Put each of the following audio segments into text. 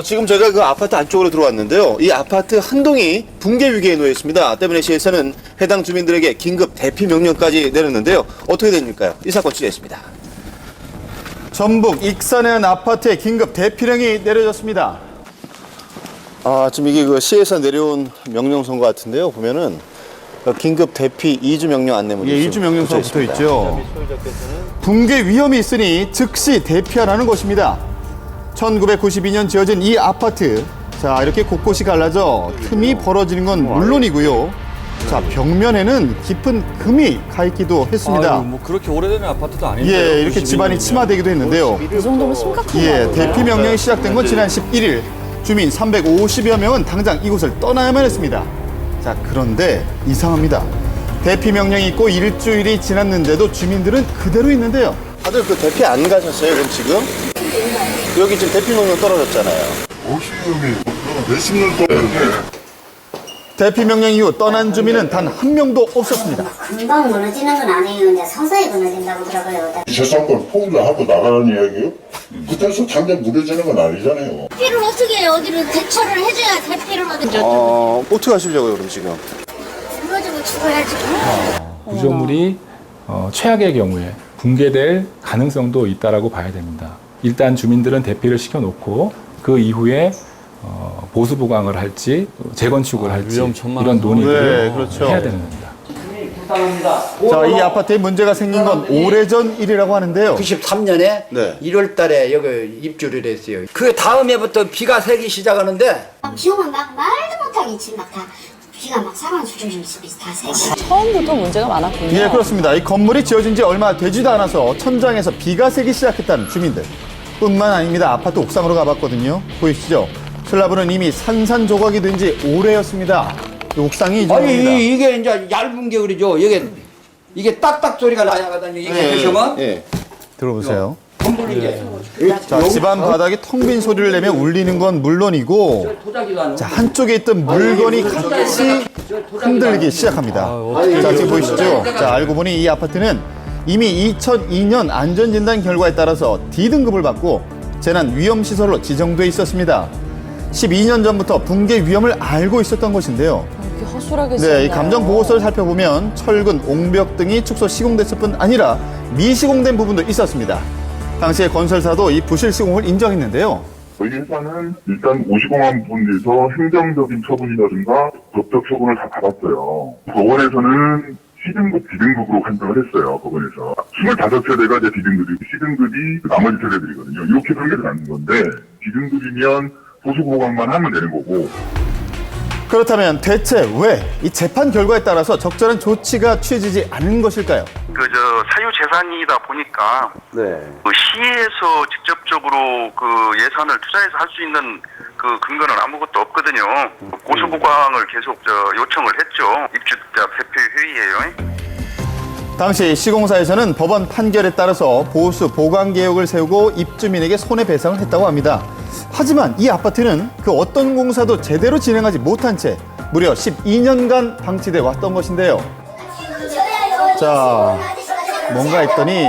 지금 저희가 그 아파트 안쪽으로 들어왔는데요. 이 아파트 한 동이 붕괴 위기에 놓여 있습니다. 때문에 시에서는 해당 주민들에게 긴급 대피 명령까지 내렸는데요. 어떻게 됩니까? 이 사건 취재했습니다. 전북 익산의 한 아파트에 긴급 대피령이 내려졌습니다. 지금 이게 그 시에서 내려온 명령서인 것 같은데요. 보면은 긴급 대피 2주 명령 안내문이 예, 2주 명령서가 붙어 있죠. 붕괴 위험이 있으니 즉시 대피하라는 것입니다. 1992년 지어진 이 아파트. 자, 이렇게 곳곳이 갈라져 틈이 벌어지는 건 물론이고요. 자, 벽면에는 깊은 금이 가 있기도 했습니다. 뭐 그렇게 오래된 아파트도 아닌데. 예, 이렇게 집안이 침하되기도 했는데요. 이 정도면 심각한 예, 거예요. 대피 명령이 시작된 건 지난 11일. 주민 350여 명은 당장 이곳을 떠나야만 했습니다. 자, 그런데 이상합니다. 대피 명령이 있고 일주일이 지났는데도 주민들은 그대로 있는데요. 다들 그 대피 안 가셨어요, 그럼 지금? 여기 지금 대피 명령 떨어졌잖아요. 50년이 몇십 년 동안 대피 명령 이후 떠난 주민은 단 한 명도 없었습니다. 금방 무너지는 건 아니에요. 이제 서서히 무너진다고 들어가요. 재산권 포기를 하고 나가는 이야기요? 그때서 당장 무너지는 건 아니잖아요. 대피를 어떻게 해요? 어디를 대처를 해줘야 대피를 어디 어떻게 하시려고요, 그럼 지금? 무너지고 죽어야지. 구조물이 최악의 경우에 붕괴될 가능성도 있다라고 봐야 됩니다. 일단 주민들은 대피를 시켜놓고 그 이후에 보수 보강을 할지 재건축을 할지 이런 논의를 네, 그렇죠. 해야 되는 겁니다. 자, 이 아파트에 문제가 생긴 건 오래전 일이라고 하는데요. 93년에 네. 1월 달에 여기 입주를 했어요. 그 다음 해부터 비가 새기 시작하는데 비 오면 막 말도 못하게 지금 막 다 비가 막 사방 줄줄줄 다 새고. 처음부터 문제가 많았군요. 예, 그렇습니다. 이 건물이 지어진 지 얼마 되지도 않아서 천장에서 비가 새기 시작했다는 주민들. 뿐만 아닙니다. 아파트 옥상으로 가봤거든요. 보이시죠? 슬라브는 이미 산산조각이 된 지 오래였습니다. 이 옥상이 이제 아니 이게 이제 얇은 게 그러죠. 이게 딱딱 소리가 나야 하거든요. 이게 보시면 예. 들어보세요. 건물 이게 자, 집안 바닥이 텅 빈 소리를 내며 울리는 건 물론이고 자, 한쪽에 있던 물건이 같이 흔들리기 시작합니다. 자, 지금 보이시죠? 자, 알고 보니 이 아파트는 이미 2002년 안전진단 결과에 따라서 D등급을 받고 재난 위험시설로 지정돼 있었습니다. 12년 전부터 붕괴 위험을 알고 있었던 것인데요. 이렇게 허술하게 네, 이 지었나요? 감정 보고서를 살펴보면 철근, 옹벽 등이 축소 시공됐을 뿐 아니라 미시공된 부분도 있었습니다. 당시에 건설사도 이 부실 시공을 인정했는데요. 저희 회사는 일단 오시공한 부분에서 행정적인 처분이라든가 법적 처분을 다 받았어요. 법원에서는 C등급, D등급으로 판정을 했어요. 법원에서 25세대가 이제 D등급이고 C등급이 나머지 세대들이거든요. 이렇게 판결이 나는 건데 D등급이면 보수보강만 하면 되는 거고. 그렇다면 대체 왜 이 재판 결과에 따라서 적절한 조치가 취해지지 않은 것일까요? 사유재산이다 보니까 시에서 직접적으로 그 예산을 투자해서 할 수 있는 그 근거는 아무것도 없거든요. 보수보강을 계속 요청을 했죠. 입주자 대표 회의에요. 당시 시공사에서는 법원 판결에 따라서 보수 보강 계획을 세우고 입주민에게 손해배상을 했다고 합니다. 하지만 이 아파트는 그 어떤 공사도 제대로 진행하지 못한 채 무려 12년간 방치돼 왔던 것인데요. 자, 뭔가 했더니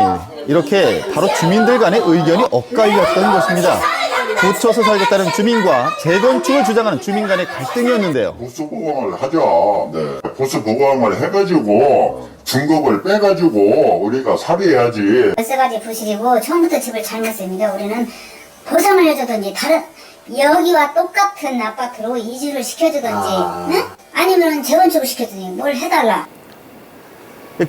이렇게 바로 주민들 간의 의견이 엇갈렸던 것입니다. 붙여서 살겠다는 주민과 재건축을 주장하는 주민 간의 갈등이었는데요. 보수 보강을 하죠. 네. 보수 보강을 해가지고 중급을 빼가지고 우리가 사비해야지. 여러 가지 부실이고 처음부터 집을 잘못했습니다. 우리는 보상을 해주든지 다른 여기와 똑같은 아파트로 이주를 시켜주든지 응? 아니면 재건축을 시켜주든지 뭘 해달라.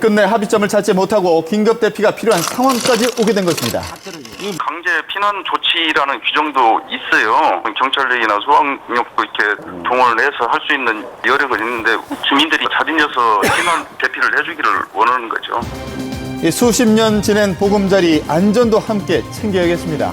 끝내 합의점을 찾지 못하고 긴급 대피가 필요한 상황까지 오게 된 것입니다. 강제 피난 조치라는 규정도 있어요. 경찰력이나 소방력도 이렇게 동원을 해서 할 수 있는 여력은 있는데 주민들이 자진해서 피난 대피를 해주기를 원하는 거죠. 수십 년 지낸 보금자리 안전도 함께 챙겨야겠습니다.